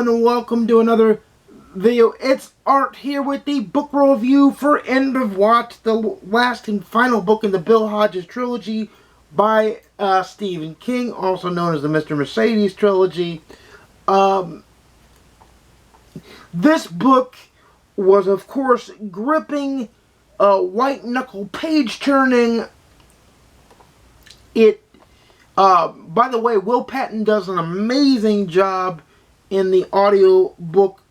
and welcome to another video. It's Art here with the book review for End of Watch, the last and final book in the Bill Hodges trilogy by Stephen King, also known as the Mr. Mercedes trilogy. This book was, of course, gripping, white-knuckle page-turning. By the way, Will Patton does an amazing job in the audiobook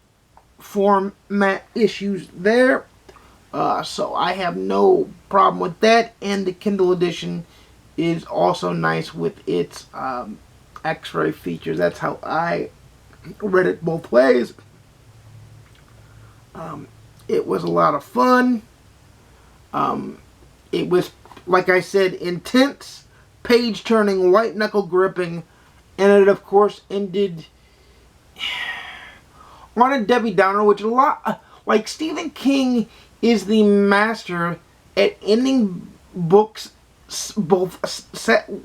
format issues there. So I have no problem with that. And the Kindle edition is also nice with its X-ray features. That's how I read it both ways. It was a lot of fun. It was, like I said, intense, page-turning, white-knuckle gripping, and it, of course, ended on a Debbie Downer, which like Stephen King is the master at ending books both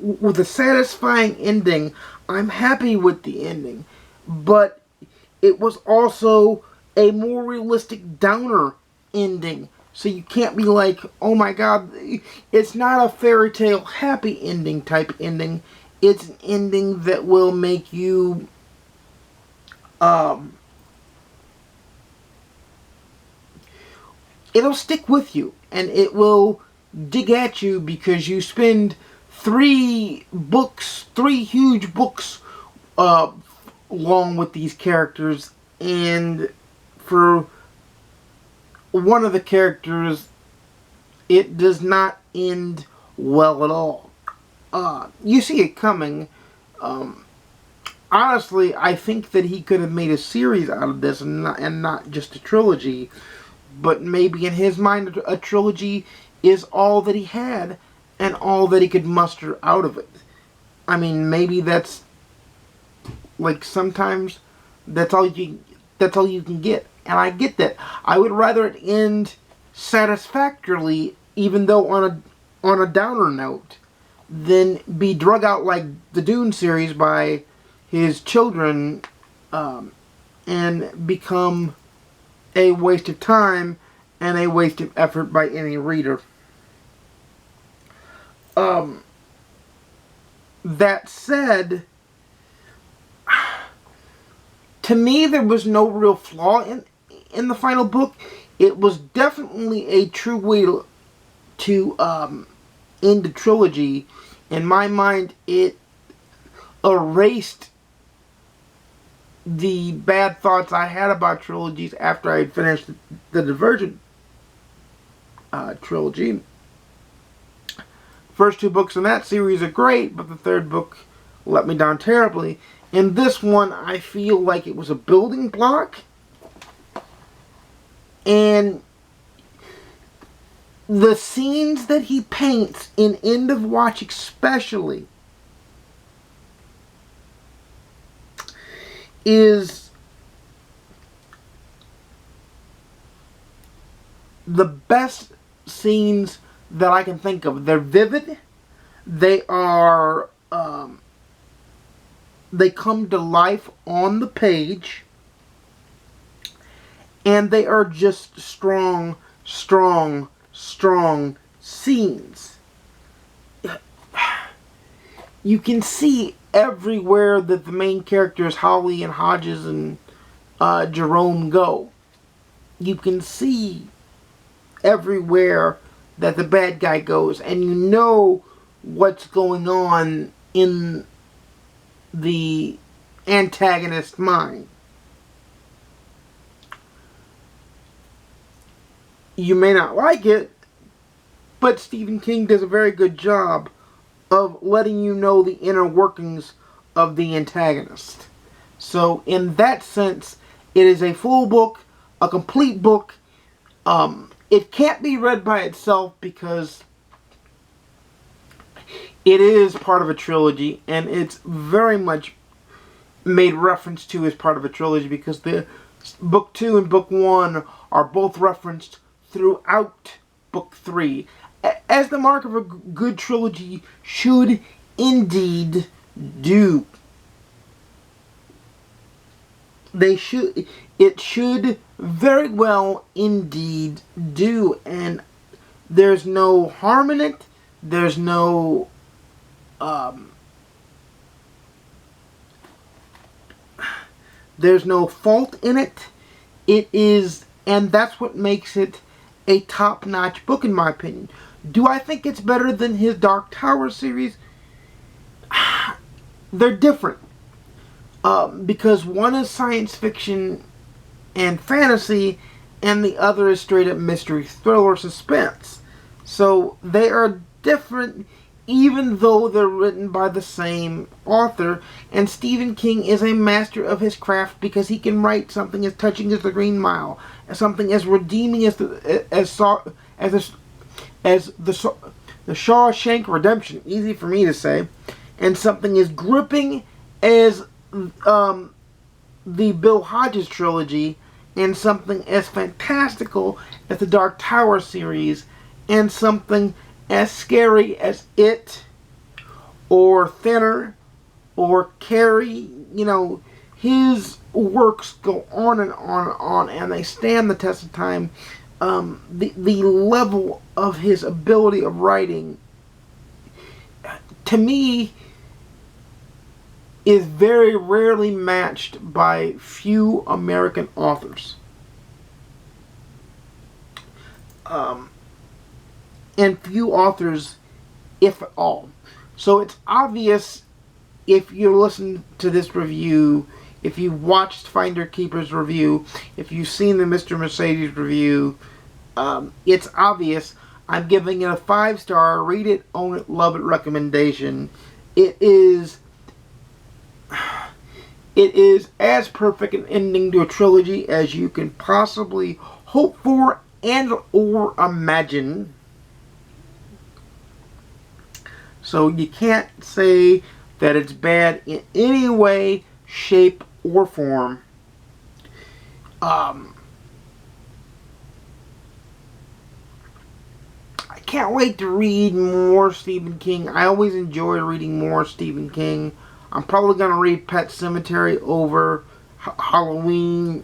with a satisfying ending. I'm happy with the ending, but it was also a more realistic downer ending. So you can't be like, oh my god, it's not a fairy tale happy ending type ending. It's an ending that will make you, it'll stick with you. And it will dig at you because you spend three huge books, along with these characters. And for one of the characters, it does not end well at all. You see it coming. Honestly, I think that he could have made a series out of this and not just a trilogy. But maybe in his mind, a trilogy is all that he had and all that he could muster out of it. I mean, maybe that's, like, sometimes that's all you can get. And I get that. I would rather it end satisfactorily, even though on a downer note, than be drug out like the Dune series by his children, and become a waste of time and a waste of effort by any reader. That said, to me, there was no real flaw in the final book. It was definitely a true way to end the trilogy. In my mind, it erased the bad thoughts I had about trilogies after I had finished the Divergent trilogy. First two books in that series are great, but the third book let me down terribly. In this one, I feel like it was a building block. And the scenes that he paints in End of Watch especially is the best scenes that I can think of. They're vivid. They are, they come to life on the page. And they are just strong scenes. You can see everywhere that the main characters, Holly and Hodges and Jerome, go. You can see everywhere that the bad guy goes. And you know what's going on in the antagonist's mind. You may not like it, but Stephen King does a very good job of letting you know the inner workings of the antagonist. So, in that sense, it is a full book, a complete book. It can't be read by itself because it is part of a trilogy, and it's very much made reference to as part of a trilogy because the book 2 and book 1 are both referenced throughout book 3, as the mark of a good trilogy should indeed do. it should very well indeed do, and there's no harm in it. There's no fault in it. It is, and that's what makes it a top-notch book in my opinion. Do I think it's better than his Dark Tower series? They're different. Because one is science fiction and fantasy, and the other is straight up mystery, thriller, suspense. So they are different, even though they're written by the same author. And Stephen King is a master of his craft because he can write something as touching as The Green Mile, as something as redeeming as the Shawshank Redemption, easy for me to say, and something as gripping as the Bill Hodges trilogy, and something as fantastical as the Dark Tower series, and something as scary as It, or Thinner, or Carrie. You know, his works go on and on and on, and they stand the test of time. The level of his ability of writing, to me, is very rarely matched by few American authors. And few authors, if at all. So it's obvious, if you listen to this review, if you watched Finder Keeper's review, if you've seen the Mr. Mercedes review, it's obvious I'm giving it a 5-star, read it, own it, love it recommendation. It is as perfect an ending to a trilogy as you can possibly hope for and or imagine. So you can't say that it's bad in any way, shape, or form. I can't wait to read more Stephen King. I always enjoy reading more Stephen King. I'm probably going to read Pet Sematary over Halloween.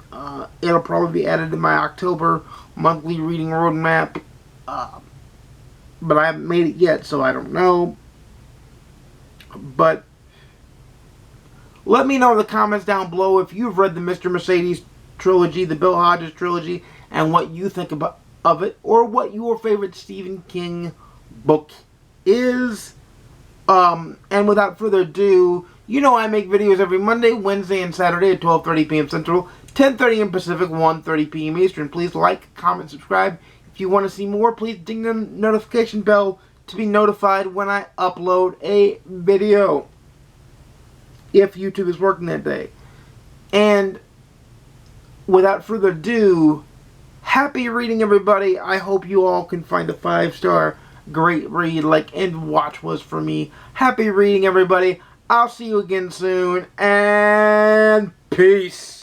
It'll probably be added to my October monthly reading roadmap. But I haven't made it yet, so I don't know. But let me know in the comments down below if you've read the Mr. Mercedes trilogy, the Bill Hodges trilogy, and what you think of it, or what your favorite Stephen King book is. And without further ado, you know I make videos every Monday, Wednesday, and Saturday at 12:30 p.m. Central, 10:30 p.m. Pacific, 1:30 p.m. Eastern. Please like, comment, subscribe. If you want to see more, please ding the notification bell to be notified when I upload a video, if YouTube is working that day. And without further ado, happy reading, everybody. I hope you all can find a 5-star great read like End Watch was for me. Happy reading, everybody. I'll see you again soon, and peace.